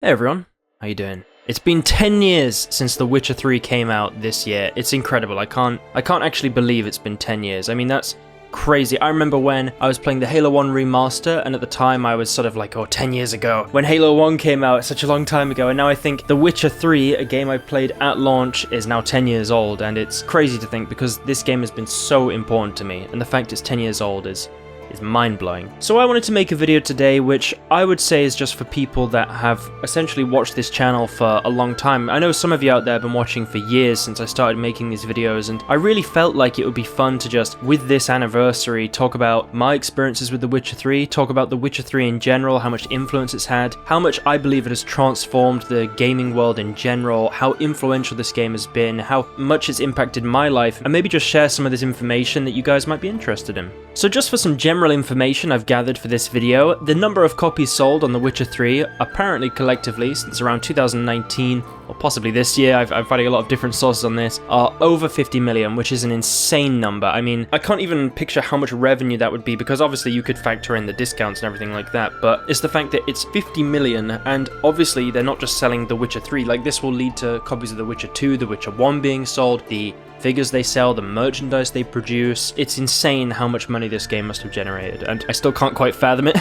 Hey everyone, how you doing? It's been 10 years since The Witcher 3 came out this year. It's incredible. I can't actually believe it's been 10 years. I mean, that's crazy. I remember when I was playing the Halo 1 remaster, and at the time I was sort of like, 10 years ago. When Halo 1 came out, such a long time ago, and now I think The Witcher 3, a game I played at launch, is now 10 years old, and it's crazy to think because this game has been so important to me, and the fact it's 10 years old is mind-blowing. So I wanted to make a video today which I would say is just for people that have essentially watched this channel for a long time. I know some of you out there have been watching for years since I started making these videos, and I really felt like it would be fun to just, with this anniversary, talk about my experiences with The Witcher 3, talk about The Witcher 3 in general, how much influence it's had, how much I believe it has transformed the gaming world in general, how influential this game has been, how much it's impacted my life, and maybe just share some of this information that you guys might be interested in. So just for some general information I've gathered for this video, the number of copies sold on The Witcher 3, apparently collectively since around 2019, or possibly this year, I'm finding a lot of different sources on this, are over 50 million, which is an insane number. I mean, I can't even picture how much revenue that would be, because obviously you could factor in the discounts and everything like that, but it's the fact that it's 50 million, and obviously they're not just selling The Witcher 3, like this will lead to copies of The Witcher 2, The Witcher 1 being sold, the figures they sell, the merchandise they produce. It's insane how much money this game must have generated, and I still can't quite fathom it.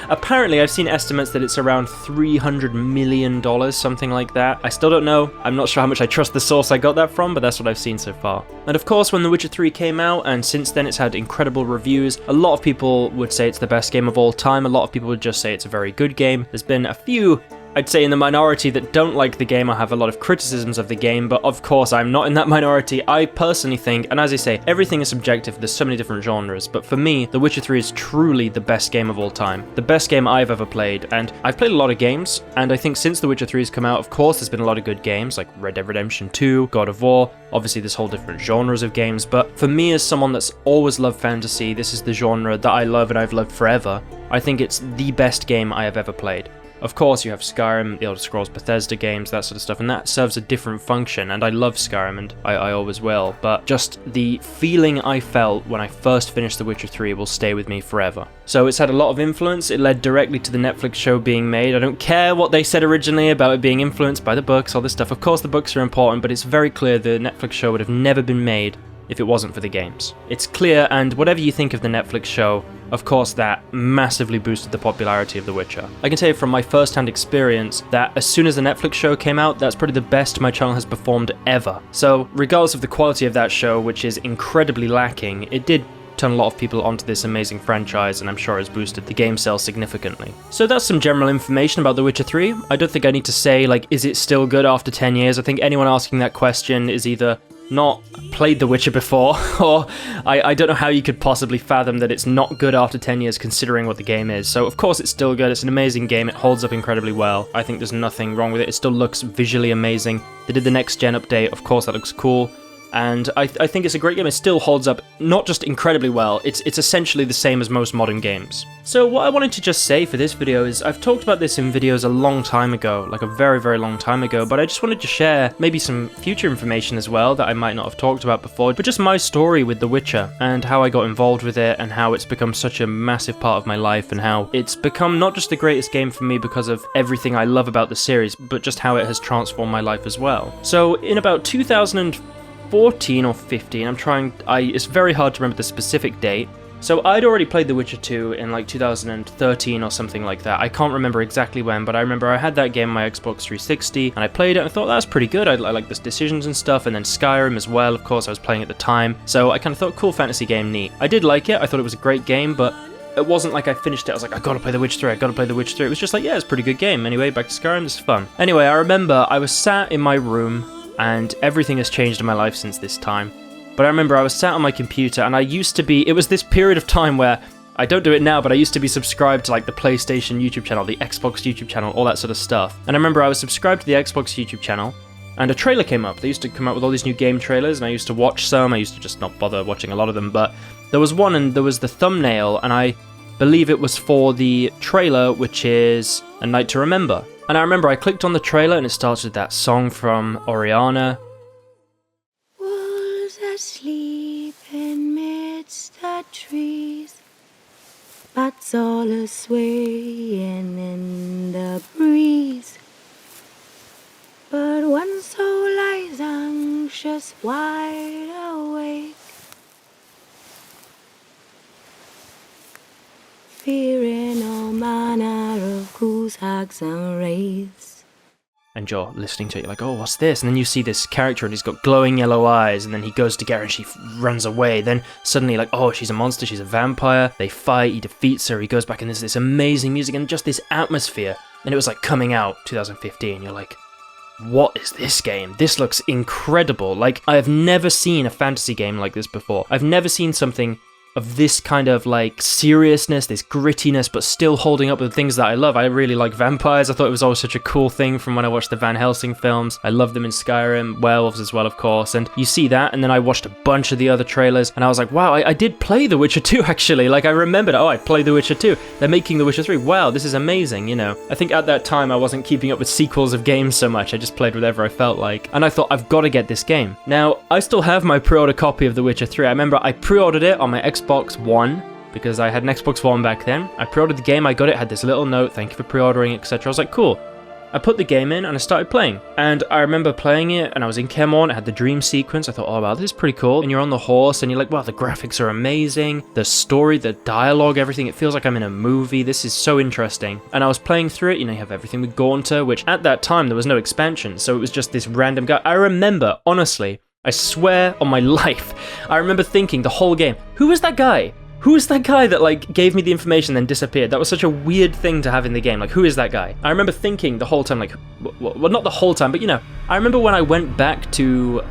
Apparently, I've seen estimates that it's around $300 million, something like that. I still don't know. I'm not sure how much I trust the source I got that from, but that's what I've seen so far. And of course, when The Witcher 3 came out, and since then it's had incredible reviews, a lot of people would say it's the best game of all time. A lot of people would just say it's a very good game. There's been a few, I'd say, in the minority that don't like the game or have a lot of criticisms of the game, but of course I'm not in that minority. I personally think, and as I say, everything is subjective, there's so many different genres, but for me, The Witcher 3 is truly the best game of all time. The best game I've ever played, and I've played a lot of games, and I think since The Witcher 3 has come out, of course there's been a lot of good games, like Red Dead Redemption 2, God of War, obviously there's whole different genres of games, but for me as someone that's always loved fantasy, this is the genre that I love and I've loved forever. I think it's the best game I have ever played. Of course, you have Skyrim, the Elder Scrolls Bethesda games, that sort of stuff, and that serves a different function, and I love Skyrim, and I always will, but just the feeling I felt when I first finished The Witcher 3 will stay with me forever. So it's had a lot of influence. It led directly to the Netflix show being made. I don't care what they said originally about it being influenced by the books, all this stuff. Of course the books are important, but it's very clear the Netflix show would have never been made if it wasn't for the games. It's clear, and whatever you think of the Netflix show, of course that massively boosted the popularity of The Witcher. I can tell you from my first-hand experience that as soon as the Netflix show came out, that's probably the best my channel has performed ever. So regardless of the quality of that show, which is incredibly lacking, it did turn a lot of people onto this amazing franchise, and I'm sure has boosted the game sales significantly. So that's some general information about The Witcher 3. I don't think I need to say, like, is it still good after 10 years? I think anyone asking that question is either not played The Witcher before, or I don't know how you could possibly fathom that it's not good after 10 years considering what the game is. So of course it's still good, it's an amazing game, it holds up incredibly well. I think there's nothing wrong with it, it still looks visually amazing. They did the next gen update, of course that looks cool. And I think it's a great game. It still holds up not just incredibly well, it's essentially the same as most modern games. So what I wanted to just say for this video is, I've talked about this in videos a long time ago, like a very, very long time ago, but I just wanted to share maybe some future information as well that I might not have talked about before, but just my story with The Witcher, and how I got involved with it, and how it's become such a massive part of my life, and how it's become not just the greatest game for me because of everything I love about the series, but just how it has transformed my life as well. So in about 2014 or 15, it's very hard to remember the specific date. So I'd already played The Witcher 2 in like 2013 or something like that. I can't remember exactly when, but I remember I had that game on my Xbox 360, and I played it and I thought, that's pretty good. I like the decisions and stuff, and then Skyrim as well, of course, I was playing at the time. So I kind of thought, cool fantasy game, neat. I did like it, I thought it was a great game, but it wasn't like I finished it, I was like, I gotta play The Witcher 3, I gotta play The Witcher 3. It was just like, yeah, it's a pretty good game. Anyway, back to Skyrim, this is fun. Anyway, I remember I was sat in my room, and everything has changed in my life since this time. But I remember I was sat on my computer, and it was this period of time where, I don't do it now, but I used to be subscribed to like the PlayStation YouTube channel, the Xbox YouTube channel, all that sort of stuff. And I remember I was subscribed to the Xbox YouTube channel, and a trailer came up. They used to come out with all these new game trailers, and I used to watch some. I used to just not bother watching a lot of them, but there was one, and there was the thumbnail, and I believe it was for the trailer, which is A Night to Remember. And I remember I clicked on the trailer, and it starts with that song from Oriana. Was asleep amidst the trees, bats all a swaying in the breeze. eyes wide awake, fearing all manner of ghouls, hags, and wraiths. And you're listening to it, you're like, oh, what's this? And then you see this character and he's got glowing yellow eyes, and then he goes to get her and she runs away. Then suddenly, like, oh, she's a monster, she's a vampire. They fight, he defeats her, he goes back, and there's this amazing music and just this atmosphere. And it was like coming out 2015. You're like, what is this game? This looks incredible. Like, I have never seen a fantasy game like this before. I've never seen something of this kind of like seriousness, this grittiness, but still holding up with the things that I love. I really like vampires. I thought it was always such a cool thing from when I watched the Van Helsing films. I love them in Skyrim, werewolves as well, of course. And you see that, and then I watched a bunch of the other trailers, and I was like, wow, I did play The Witcher 2 actually. Like, I remembered, oh, I played The Witcher 2. They're making The Witcher 3. Wow, this is amazing, you know. I think at that time I wasn't keeping up with sequels of games so much. I just played whatever I felt like. And I thought, I've got to get this game. Now, I still have my pre-order copy of The Witcher 3. I remember I pre-ordered it on my Xbox One, because I had an Xbox One back then. I pre-ordered the game, I got it, had this little note, thank you for pre-ordering, etc. I was like, cool. I put the game in and I started playing. And I remember playing it and I was in Kaer Morhen, it had the dream sequence. I thought, oh wow, this is pretty cool. And you're on the horse and you're like, wow, the graphics are amazing. The story, the dialogue, everything, it feels like I'm in a movie. This is so interesting. And I was playing through it, you know, you have everything with Gaunter, which at that time there was no expansion. So it was just this random guy. I remember, honestly, I swear on my life, I remember thinking the whole game, who was that guy? Who is that guy that, like, gave me the information then disappeared? That was such a weird thing to have in the game. Like, who is that guy? I remember thinking the whole time, like, well, not the whole time, but, you know, I remember when I went back to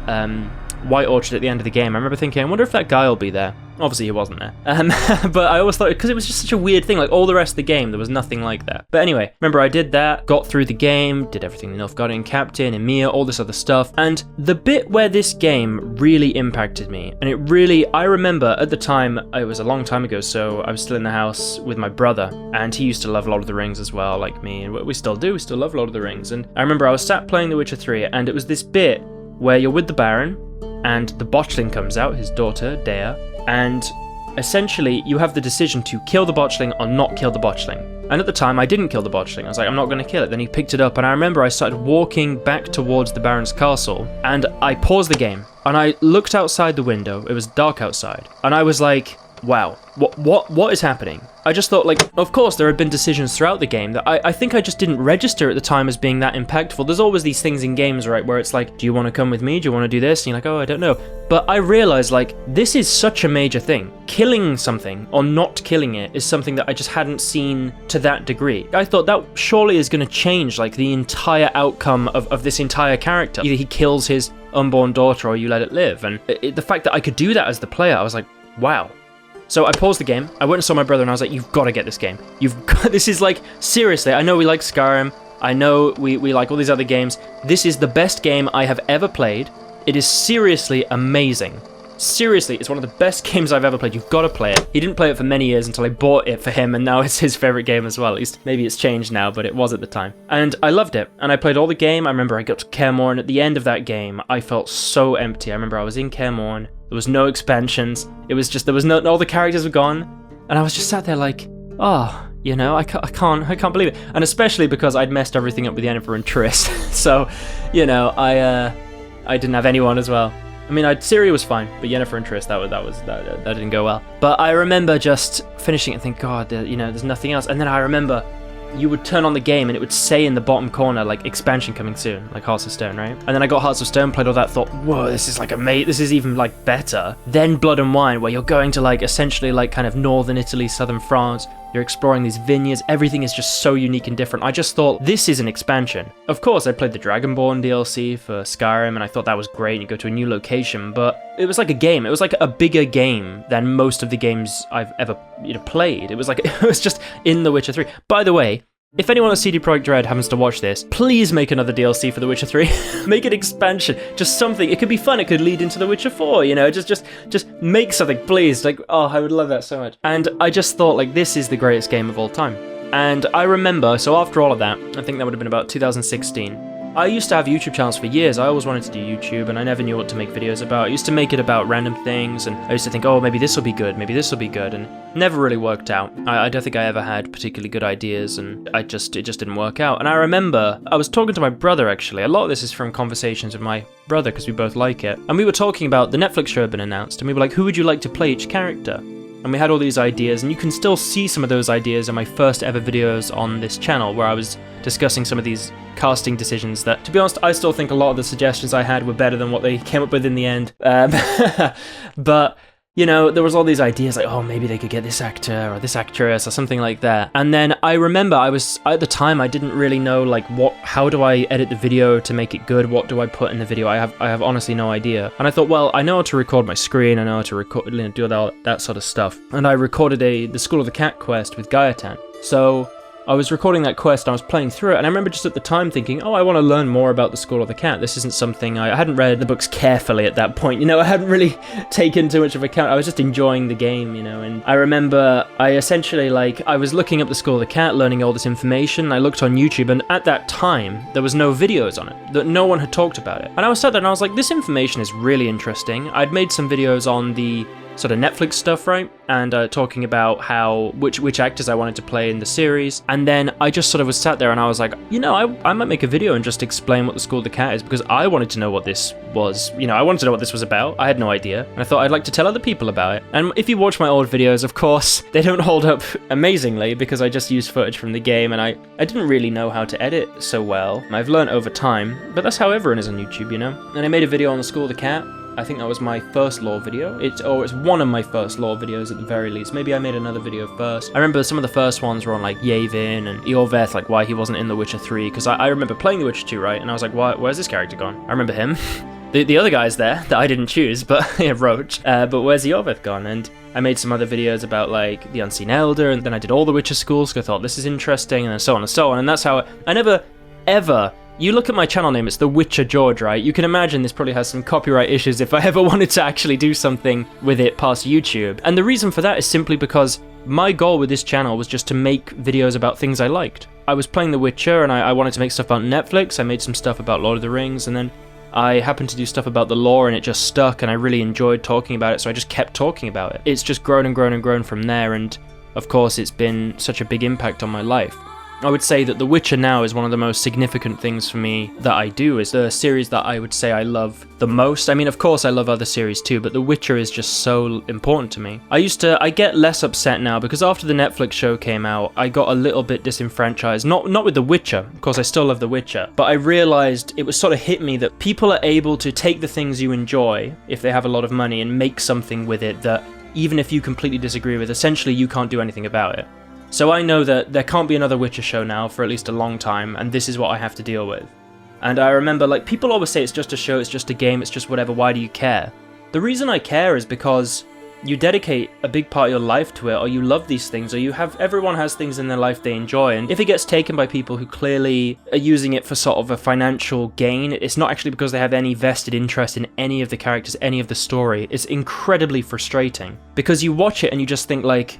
White Orchard at the end of the game, I remember thinking, I wonder if that guy will be there. Obviously, he wasn't there. But I always thought, because it was just such a weird thing, like, all the rest of the game, there was nothing like that. But anyway, remember, I did that, got through the game, did everything the Nilfgaardian Captain, Emir, all this other stuff, and the bit where this game really impacted me, and it really, I remember at the time, it was a long time ago, so I was still in the house with my brother, and he used to love Lord of the Rings as well, like me, and we still do, we still love Lord of the Rings, and I remember I was sat playing The Witcher 3, and it was this bit where you're with the Baron, and the botchling comes out, his daughter, Dea, and essentially you have the decision to kill the botchling or not kill the botchling. And at the time I didn't kill the botchling. I was like, I'm not going to kill it. Then he picked it up, and I remember I started walking back towards the Baron's castle, and I paused the game and I looked outside the window. It was dark outside, and I was like, wow, what is happening? I just thought, like, of course there had been decisions throughout the game that I think I just didn't register at the time as being that impactful. There's always these things in games, right, where it's like, do you want to come with me? Do you want to do this? And you're like, oh, I don't know. But I realized, like, this is such a major thing. Killing something or not killing it is something that I just hadn't seen to that degree. I thought that surely is going to change, like, the entire outcome of this entire character. Either he kills his unborn daughter or you let it live. And the fact that I could do that as the player, I was like, wow. So I paused the game, I went and saw my brother, and I was like, you've got to get this game. This is like, seriously, I know we like Skyrim, I know we like all these other games. This is the best game I have ever played. It is seriously amazing. Seriously, it's one of the best games I've ever played. You've got to play it. He didn't play it for many years until I bought it for him, and now it's his favorite game as well. At least maybe it's changed now, but it was at the time. And I loved it, and I played all the game. I remember I got to Kaer Morhen, and at the end of that game, I felt so empty. I remember I was in Kaer Morhen. There was no expansions. It was just, there was no, all the characters were gone, and I was just sat there like, oh, you know, I can't believe it. And especially because I'd messed everything up with Yennefer and Triss. So, you know, I didn't have anyone as well. I mean, Ciri was fine, but Yennefer and Triss, that didn't go well. But I remember just finishing it and think, God, you know, there's nothing else. And then I remember you would turn on the game and it would say in the bottom corner, like, expansion coming soon, like Hearts of Stone, right? And then I got Hearts of Stone, played all that, thought, whoa, this is like this is even like better. Then Blood and Wine, where you're going to like essentially like kind of northern Italy, southern France. You're exploring these vineyards. Everything is just so unique and different. I just thought, this is an expansion. Of course, I played the Dragonborn DLC for Skyrim, and I thought that was great. You go to a new location, but it was like a game. It was like a bigger game than most of the games I've ever, you know, played. It was like, it was just in The Witcher 3. By the way, if anyone at CD Projekt Red happens to watch this, please make another DLC for The Witcher 3. Make an expansion, just something. It could be fun. It could lead into The Witcher 4, you know, just make something, please. Like, oh, I would love that so much. And I just thought, like, this is the greatest game of all time. And I remember, so after all of that, I think that would have been about 2016, I used to have YouTube channels for years. I always wanted to do YouTube, and I never knew what to make videos about. I used to make it about random things, and I used to think, oh, maybe this will be good, and never really worked out. I don't think I ever had particularly good ideas, and it just didn't work out. And I remember I was talking to my brother, actually. A lot of this is from conversations with my brother, because we both like it. And we were talking about the Netflix show had been announced, and we were like, who would you like to play each character? And we had all these ideas, and you can still see some of those ideas in my first ever videos on this channel, where I was discussing some of these casting decisions that, to be honest, I still think a lot of the suggestions I had were better than what they came up with in the end. But, you know, there was all these ideas like, oh, maybe they could get this actor or this actress or something like that. And then I remember at the time, I didn't really know, like, how do I edit the video to make it good? What do I put in the video? I have honestly no idea. And I thought, well, I know how to record my screen. I know how to record, do that sort of stuff. And I recorded the School of the Cat quest with Gaetan. So I was recording that quest, and I was playing through it, and I remember just at the time thinking, oh, I want to learn more about the School of the Cat. This isn't something, I hadn't read the books carefully at that point, you know, I hadn't really taken too much of account, I was just enjoying the game, you know, and I remember I essentially, I was looking up the School of the Cat, learning all this information, I looked on YouTube, and at that time, there was no videos on it, that no one had talked about it. And I was sat there and I was like, this information is really interesting. I'd made some videos on the sort of Netflix stuff, right? And talking about which actors I wanted to play in the series. And then I just sort of was sat there and I was like, you know, I might make a video and just explain what the School of the Cat is, because I wanted to know what this was. You know, I wanted to know what this was about. I had no idea. And I thought I'd like to tell other people about it. And if you watch my old videos, of course, they don't hold up amazingly because I just used footage from the game and I didn't really know how to edit so well. I've learned over time, but that's how everyone is on YouTube, you know? And I made a video on the School of the Cat. I think that was my first lore video. It's one of my first lore videos at the very least. Maybe I made another video first. I remember some of the first ones were on like Yavin and Eorveth, like why he wasn't in The Witcher 3, because I remember playing The Witcher 2, right? And I was like, where's this character gone? I remember him. The other guy's there that I didn't choose, but yeah, Roach. But where's Eorveth gone? And I made some other videos about like the Unseen Elder, and then I did all the Witcher schools because I thought this is interesting, and then so on and so on. And that's how I never ever. You look at my channel name, it's the WitcherGeorge, right? You can imagine this probably has some copyright issues if I ever wanted to actually do something with it past YouTube. And the reason for that is simply because my goal with this channel was just to make videos about things I liked. I was playing The Witcher and I wanted to make stuff about Netflix. I made some stuff about Lord of the Rings, and then I happened to do stuff about the lore and it just stuck and I really enjoyed talking about it, so I just kept talking about it. It's just grown and grown and grown from there, and of course it's been such a big impact on my life. I would say that The Witcher now is one of the most significant things for me that I do. Is the series that I would say I love the most. I mean, of course I love other series too, but The Witcher is just so important to me. I get less upset now because after the Netflix show came out, I got a little bit disenfranchised. Not with The Witcher, of course I still love The Witcher, but I realized it was sort of hit me that people are able to take the things you enjoy, if they have a lot of money, and make something with it that even if you completely disagree with, essentially you can't do anything about it. So I know that there can't be another Witcher show now for at least a long time, and this is what I have to deal with. And I remember, like, people always say it's just a show, it's just a game, it's just whatever, why do you care? The reason I care is because you dedicate a big part of your life to it, or you love these things, or everyone has things in their life they enjoy, and if it gets taken by people who clearly are using it for sort of a financial gain, it's not actually because they have any vested interest in any of the characters, any of the story. It's incredibly frustrating, because you watch it and you just think, like,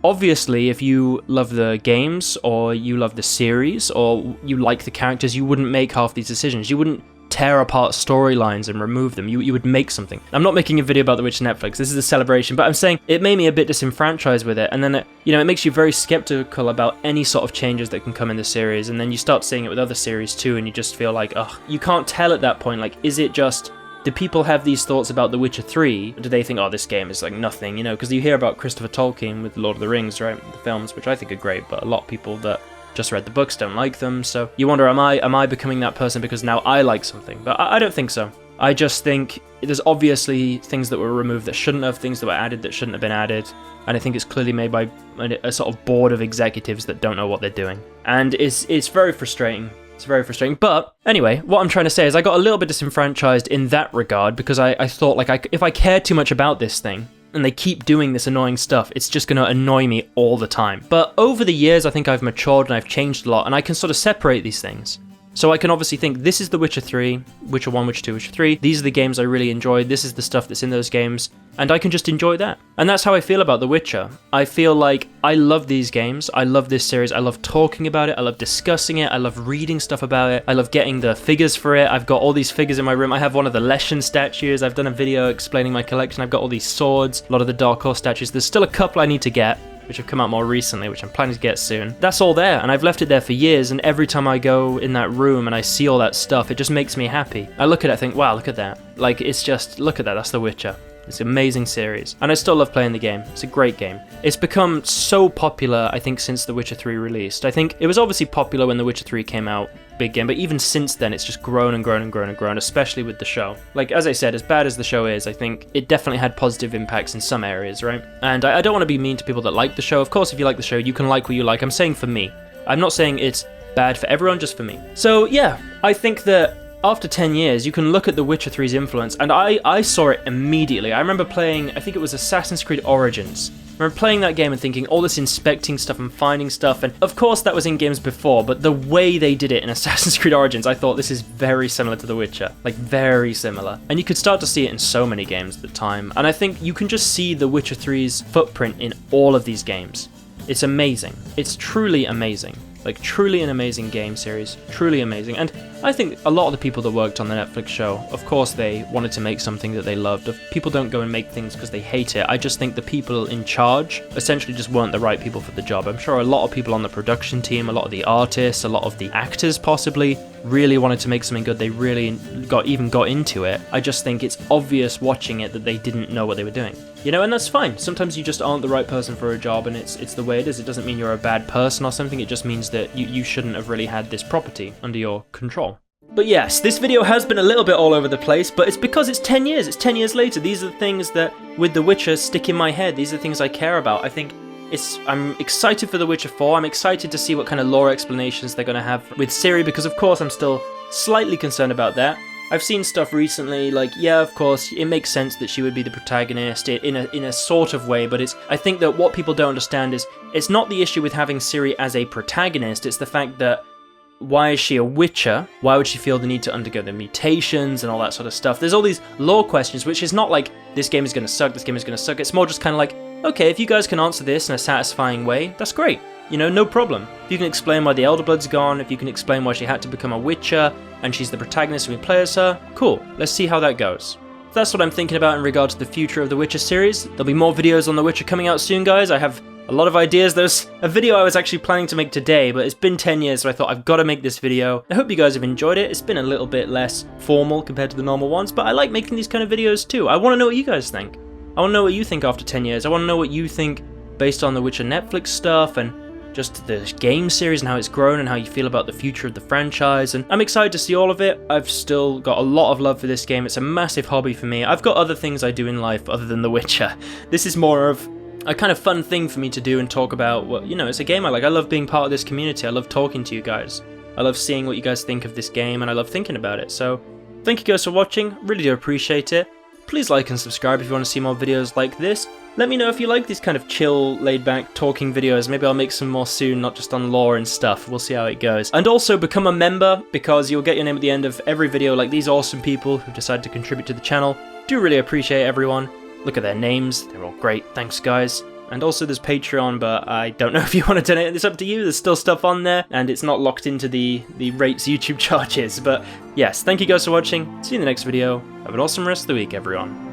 obviously, if you love the games, or you love the series, or you like the characters, you wouldn't make half these decisions. You wouldn't tear apart storylines and remove them. You would make something. I'm not making a video about The Witcher Netflix. This is a celebration, but I'm saying it made me a bit disenfranchised with it, and then it makes you very skeptical about any sort of changes that can come in the series, and then you start seeing it with other series too, and you just feel like, ugh, you can't tell at that point, like, is it just... Do people have these thoughts about The Witcher 3? Do they think, oh, this game is like nothing, you know? Because you hear about Christopher Tolkien with Lord of the Rings, right? The films, which I think are great, but a lot of people that just read the books don't like them. So you wonder, am I becoming that person because now I like something? But I don't think so. I just think there's obviously things that were removed that shouldn't have, things that were added that shouldn't have been added. And I think it's clearly made by a sort of board of executives that don't know what they're doing. And it's very frustrating. It's very frustrating. But anyway, what I'm trying to say is I got a little bit disenfranchised in that regard because I thought, like, if I care too much about this thing and they keep doing this annoying stuff, it's just going to annoy me all the time. But over the years, I think I've matured and I've changed a lot, and I can sort of separate these things. So I can obviously think, this is The Witcher 3, Witcher 1, Witcher 2, Witcher 3, these are the games I really enjoyed, this is the stuff that's in those games, and I can just enjoy that. And that's how I feel about The Witcher. I feel like I love these games, I love this series, I love talking about it, I love discussing it, I love reading stuff about it, I love getting the figures for it, I've got all these figures in my room, I have one of the Leshen statues, I've done a video explaining my collection, I've got all these swords, a lot of the Dark Horse statues, there's still a couple I need to get, which have come out more recently, which I'm planning to get soon. That's all there, and I've left it there for years, and every time I go in that room and I see all that stuff, it just makes me happy. I look at it, I think, wow, look at that. Like, it's just, look at that, that's The Witcher. It's an amazing series, and I still love playing the game. It's a great game. It's become so popular, I think, since The Witcher 3 released. I think it was obviously popular when The Witcher 3 came out, big game, but even since then, it's just grown and grown and grown and grown, especially with the show. Like, as I said, as bad as the show is, I think it definitely had positive impacts in some areas, right? And I don't want to be mean to people that like the show. Of course, if you like the show, you can like what you like. I'm saying for me. I'm not saying it's bad for everyone, just for me. So, yeah, I think that after 10 years, you can look at The Witcher 3's influence, and I saw it immediately. I remember playing, I think it was Assassin's Creed Origins. I remember playing that game and thinking, all this inspecting stuff and finding stuff, and of course that was in games before, but the way they did it in Assassin's Creed Origins, I thought this is very similar to The Witcher. Like, very similar. And you could start to see it in so many games at the time, and I think you can just see The Witcher 3's footprint in all of these games. It's amazing. It's truly amazing. Like, truly an amazing game series, truly amazing. And I think a lot of the people that worked on the Netflix show, of course they wanted to make something that they loved. People don't go and make things because they hate it. I just think the people in charge essentially just weren't the right people for the job. I'm sure a lot of people on the production team, a lot of the artists, a lot of the actors possibly, really wanted to make something good. They really got into it. I just think it's obvious watching it that they didn't know what they were doing. You know, and that's fine. Sometimes you just aren't the right person for a job, and it's the way it is. It doesn't mean you're a bad person or something. It just means that you shouldn't have really had this property under your control. But yes, this video has been a little bit all over the place, but it's because it's 10 years. It's 10 years later. These are the things that, with The Witcher, stick in my head. These are the things I care about. I think I'm excited for The Witcher 4. I'm excited to see what kind of lore explanations they're going to have with Ciri, because of course I'm still slightly concerned about that. I've seen stuff recently, like, yeah, of course, it makes sense that she would be the protagonist in a sort of way, but I think that what people don't understand is, it's not the issue with having Ciri as a protagonist, it's the fact that, why is she a Witcher? Why would she feel the need to undergo the mutations and all that sort of stuff? There's all these lore questions, which is not like, this game is going to suck, this game is going to suck, it's more just kind of like, okay, if you guys can answer this in a satisfying way, that's great. You know, no problem. If you can explain why the Elder Blood's gone, if you can explain why she had to become a Witcher, and she's the protagonist and we play as her, cool, let's see how that goes. That's what I'm thinking about in regard to the future of the Witcher series. There'll be more videos on The Witcher coming out soon, guys. I have a lot of ideas. There's a video I was actually planning to make today, but it's been 10 years, so I thought I've got to make this video. I hope you guys have enjoyed it. It's been a little bit less formal compared to the normal ones, but I like making these kind of videos too. I want to know what you guys think. I want to know what you think after 10 years. I want to know what you think based on the Witcher Netflix stuff and just the game series and how it's grown and how you feel about the future of the franchise, and I'm excited to see all of it. I've still got a lot of love for this game. It's a massive hobby for me. I've got other things I do in life other than The Witcher. This is more of a kind of fun thing for me to do and talk about. Well, you know, it's a game I like. I love being part of this community. I love talking to you guys. I love seeing what you guys think of this game, and I love thinking about it. So thank you guys for watching. Really do appreciate it. Please like and subscribe if you want to see more videos like this. Let me know if you like these kind of chill, laid-back, talking videos. Maybe I'll make some more soon, not just on lore and stuff. We'll see how it goes. And also become a member, because you'll get your name at the end of every video, like these awesome people who've decided to contribute to the channel. Do really appreciate everyone. Look at their names. They're all great. Thanks, guys. And also there's Patreon, but I don't know if you want to donate. It's up to you. There's still stuff on there, and it's not locked into the rates YouTube charges. But yes, thank you guys for watching. See you in the next video. Have an awesome rest of the week, everyone.